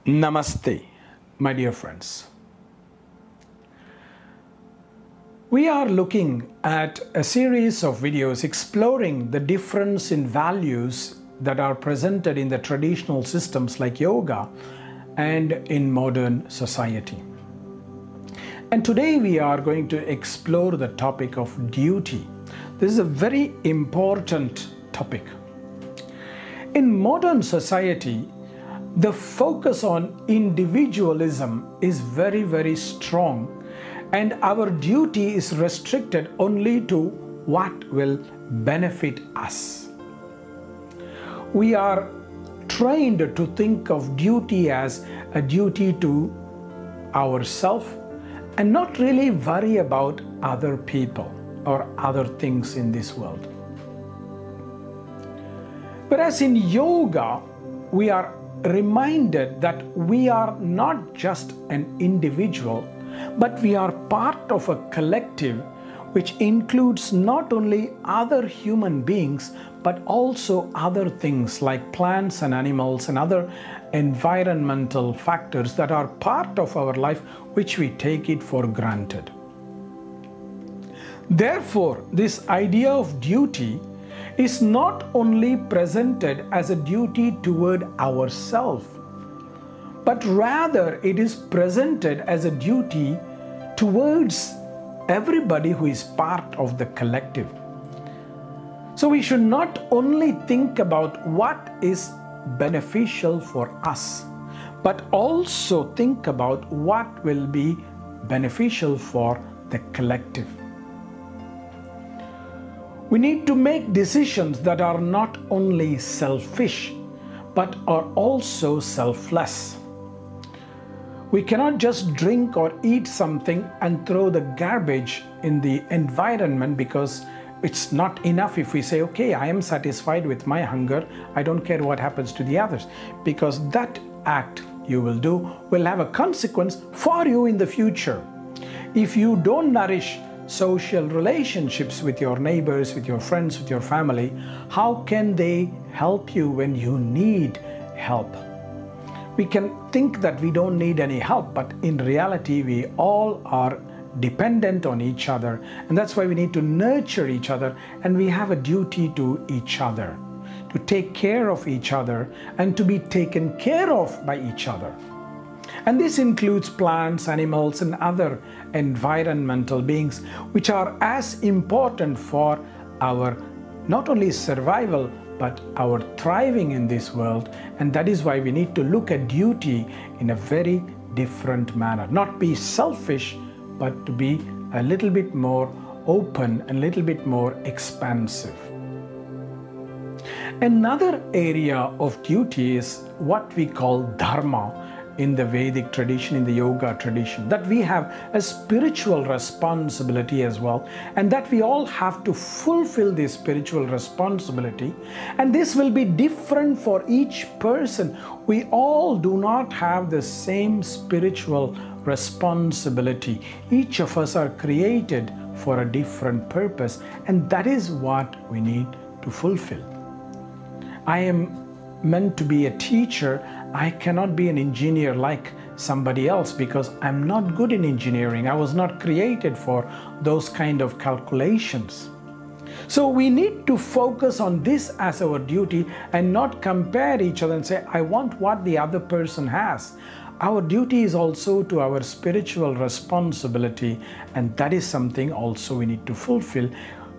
Namaste, my dear friends. We are looking at a series of videos exploring the difference in values that are presented in the traditional systems like yoga and in modern society. And today we are going to explore the topic of duty. This is a very important topic. In modern society, the focus on individualism is very strong, and our duty is restricted only to what will benefit us. We are trained to think of duty as a duty to ourselves and not really worry about other people or other things in this world. Whereas in yoga, we are reminded that we are not just an individual, but we are part of a collective which includes not only other human beings, but also other things like plants and animals and other environmental factors that are part of our life, which we take it for granted. Therefore, this idea of duty is not only presented as a duty toward ourselves, but rather it is presented as a duty towards everybody who is part of the collective. So we should not only think about what is beneficial for us, but also think about what will be beneficial for the collective. We need to make decisions that are not only selfish, but are also selfless. We cannot just drink or eat something and throw the garbage in the environment because it's not enough if we say, okay, I am satisfied with my hunger, I don't care what happens to the others, because that act you will do will have a consequence for you in the future. If you don't nourish social relationships with your neighbors, with your friends, with your family, how can they help you when you need help? We can think that we don't need any help, but in reality, we all are dependent on each other, and that's why we need to nurture each other, and we have a duty to each other, to take care of each other and to be taken care of by each other. And this includes plants, animals, and other environmental beings, which are as important for our not only survival, but our thriving in this world. And that is why we need to look at duty in a very different manner. Not be selfish, but to be a little bit more open and a little bit more expansive. Another area of duty is what we call dharma in the Vedic tradition, in the yoga tradition, that we have a spiritual responsibility as well, and that we all have to fulfill this spiritual responsibility. And this will be different for each person. We all do not have the same spiritual responsibility. Each of us are created for a different purpose, and that is what we need to fulfill. I am meant to be a teacher. I cannot be an engineer like somebody else because I'm not good in engineering. I was not created for those kind of calculations. So we need to focus on this as our duty and not compare each other and say, I want what the other person has. Our duty is also to our spiritual responsibility, and that is something also we need to fulfill.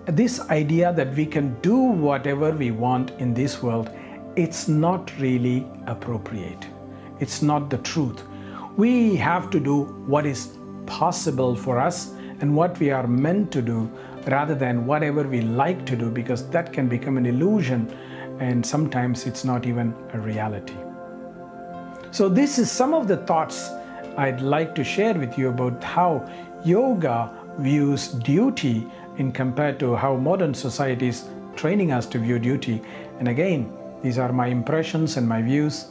This idea that we can do whatever we want in this world, it's not really appropriate. It's not the truth. We have to do what is possible for us and what we are meant to do rather than whatever we like to do, because that can become an illusion and sometimes it's not even a reality. So this is some of the thoughts I'd like to share with you about how yoga views duty in compared to how modern society is training us to view duty. And again, these are my impressions and my views.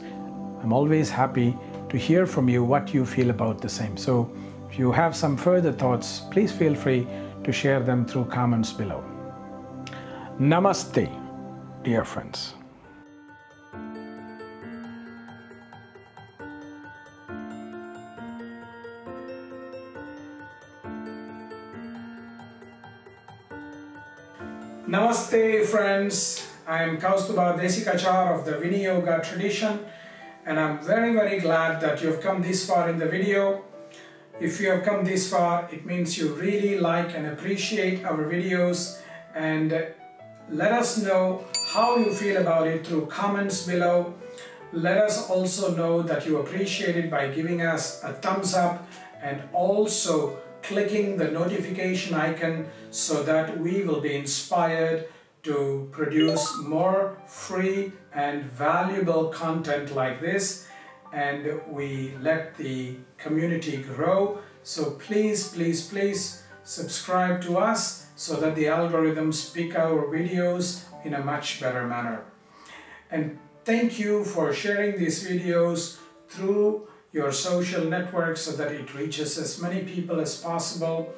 I'm always happy to hear from you what you feel about the same. So if you have some further thoughts, please feel free to share them through comments below. Namaste, dear friends. Namaste friends, I am Kausthub Desikachar of the Viniyoga tradition, and I'm very glad that you have come this far in the video. If you have come this far, it means you really like and appreciate our videos, and let us know how you feel about it through comments below. Let us also know that you appreciate it by giving us a thumbs up and also clicking the notification icon so that we will be inspired to produce more free and valuable content like this, and we let the community grow. So please subscribe to us so that the algorithms pick our videos in a much better manner. And thank you for sharing these videos through your social network so that it reaches as many people as possible.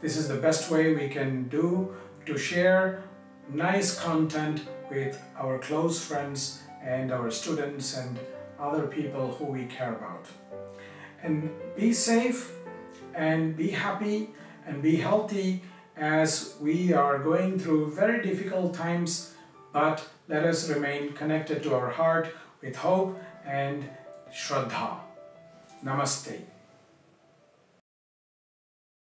This is the best way we can do to share nice content with our close friends and our students and other people who we care about. And be safe and be happy and be healthy as we are going through very difficult times, but let us remain connected to our heart with hope and Shraddha. Namaste.